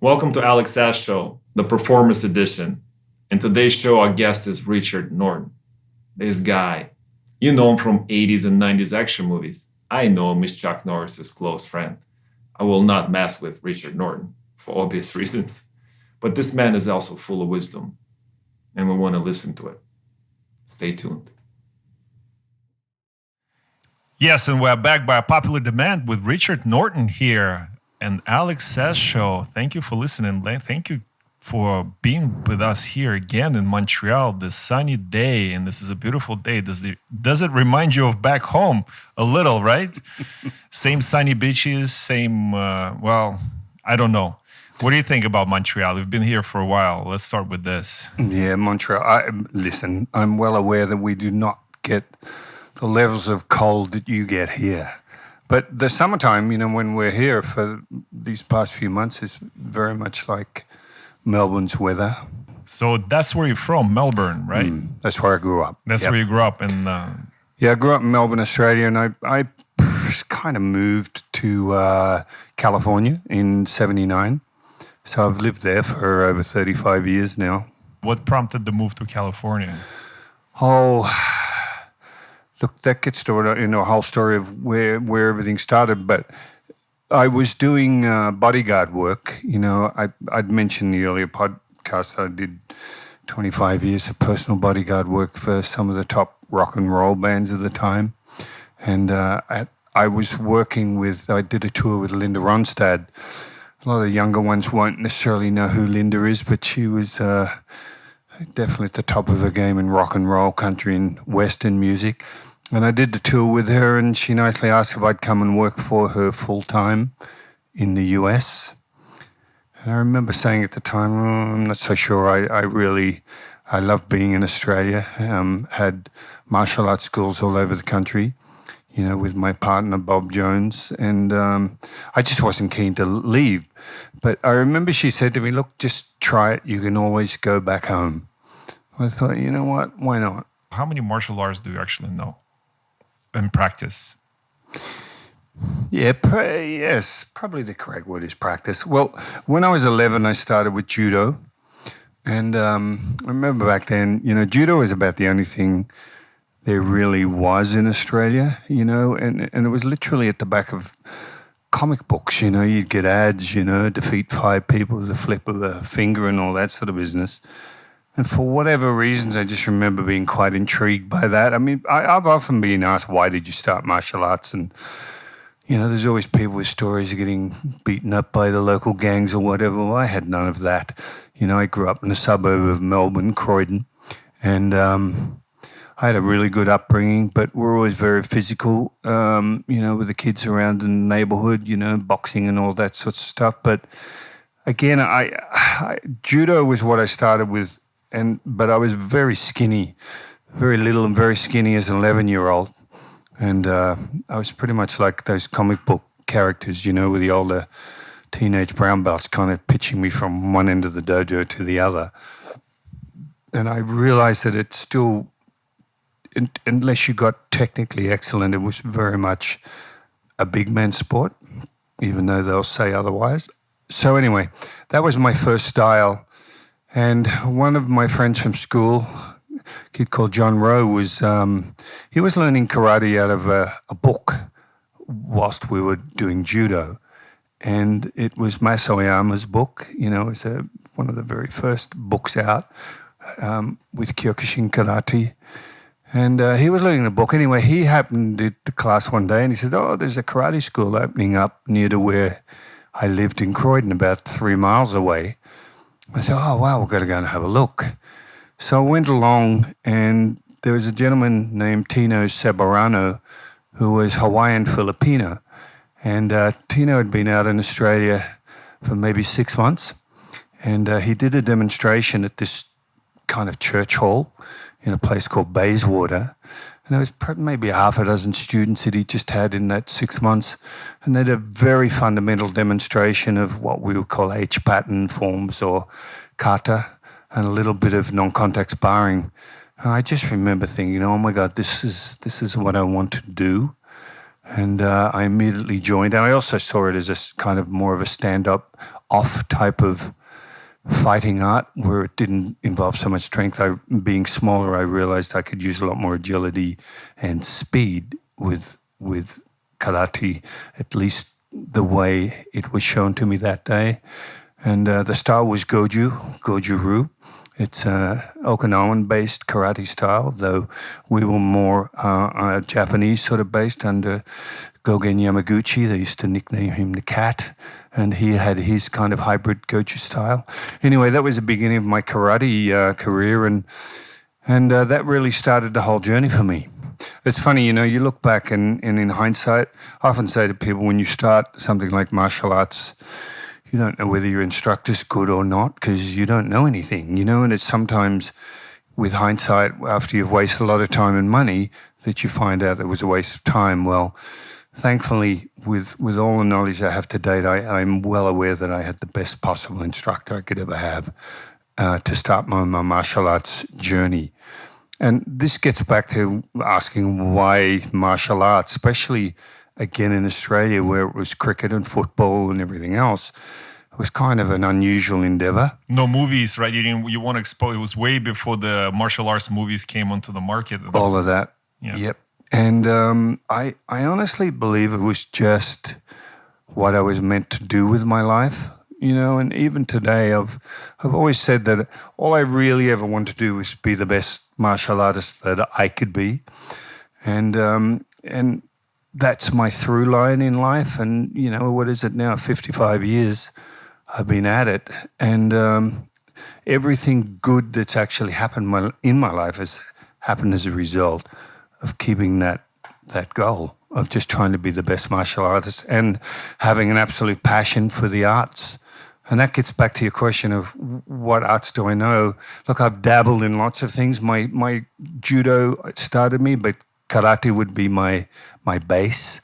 Welcome to Saz Show, the performance edition. In today's show, our guest is Richard Norton. This guy, you know him from 80s and 90s action movies. I know him as Chuck Norris's close friend. I will not mess with Richard Norton for obvious reasons. But this man is also full of wisdom, and we want to listen to it. Stay tuned. Yes, and we're back by popular demand with Richard Norton here and Saz Show. Thank you for listening. Thank you for being with us here again in Montreal this sunny day. And this is a beautiful day. Does it remind you of back home a little, right? Same sunny beaches, same, I don't know. What do you think about Montreal? We've been here for a while. Let's start with this. Yeah, Montreal. Listen, I'm well aware that we do not get the levels of cold that you get here. But the summertime, when we're here for these past few months, is very much like Melbourne's weather. So that's where you're from, Melbourne, right? That's where I grew up. That's where you grew up. Yeah, I grew up in Melbourne, Australia, and I kind of moved to California in 79. So I've lived there for over 35 years now. What prompted the move to California? Oh, look, that gets to a whole story of where everything started. But I was doing bodyguard work. I'd mentioned in the earlier podcast I did 25 years of personal bodyguard work for some of the top rock and roll bands of the time. And I was working I did a tour with Linda Ronstadt. A lot of the younger ones won't necessarily know who Linda is, but she was definitely at the top of her game in rock and roll, country and Western music. And I did the tour with her, and she nicely asked if I'd come and work for her full-time in the US. And I remember saying at the time, I'm not so sure. I love being in Australia. Had martial arts schools all over the country, with my partner, Bob Jones. And I just wasn't keen to leave. But I remember she said to me, look, just try it. You can always go back home. I thought, you know what? Why not? How many martial arts do you actually know and practice? Yeah, yes, probably the correct word is practice. Well, when I was 11, I started with judo. And I remember back then, judo was about the only thing there really was in Australia, and it was literally at the back of comic books, you'd get ads, defeat 5 people with a flip of a finger and all that sort of business. And for whatever reasons, I just remember being quite intrigued by that. I mean, I've often been asked, why did you start martial arts? And, there's always people with stories of getting beaten up by the local gangs or whatever. Well, I had none of that. I grew up in a suburb of Melbourne, Croydon, and I had a really good upbringing, but we're always very physical, with the kids around in the neighborhood, boxing and all that sorts of stuff. But again, judo was what I started with. But I was very skinny, very little and very skinny as an 11-year-old. And I was pretty much like those comic book characters, with the older teenage brown belts kind of pitching me from one end of the dojo to the other. And I realized that it's still, unless you got technically excellent, it was very much a big man sport, even though they'll say otherwise. So anyway, that was my first style. And one of my friends from school, a kid called John Rowe, he was learning karate out of a book whilst we were doing judo. And it was Maso Oyama's book, it was one of the very first books out with Kyokushin Karate. And he was learning the book. Anyway, he happened at the class one day and he said, there's a karate school opening up near to where I lived in Croydon, about 3 miles away. I said, wow, we've got to go and have a look. So I went along, and there was a gentleman named Tino Sebarano who was Hawaiian Filipino. And Tino had been out in Australia for maybe 6 months, and he did a demonstration at this kind of church hall in a place called Bayswater. And there was maybe half a dozen students that he just had in that 6 months. And they had a very fundamental demonstration of what we would call H-pattern forms or kata, and a little bit of non-contact sparring. And I just remember thinking, oh my God, this is what I want to do. And I immediately joined. And I also saw it as kind of more of a stand-up, off type of fighting art where it didn't involve so much strength. Being smaller, I realized I could use a lot more agility and speed with karate, at least the way it was shown to me that day. And the style was Goju-Ryu. It's Okinawan-based karate style, though we were more Japanese sort of based under Gogen Yamaguchi. They used to nickname him the Cat, and he had his kind of hybrid Goju style. Anyway, that was the beginning of my karate career, and that really started the whole journey for me. It's funny, you look back and in hindsight, I often say to people, when you start something like martial arts, you don't know whether your instructor's good or not because you don't know anything, and it's sometimes with hindsight, after you've wasted a lot of time and money, that you find out it was a waste of time. Well, thankfully, with all the knowledge I have to date, I'm well aware that I had the best possible instructor I could ever have to start my martial arts journey. And this gets back to asking why martial arts, especially again in Australia where it was cricket and football and everything else. It was kind of an unusual endeavor. No movies, right? You want to expose. It was way before the martial arts movies came onto the market. All of that. Yeah. Yep. And I honestly believe it was just what I was meant to do with my life. And even today, I've always said that all I really ever wanted to do was be the best martial artist that I could be, and that's my through line in life. And what is it now? 55 years I've been at it, and everything good that's actually happened in my life has happened as a result of keeping that goal of just trying to be the best martial artist and having an absolute passion for the arts. And that gets back to your question of what arts do I know? Look, I've dabbled in lots of things. My judo started me, but karate would be my base.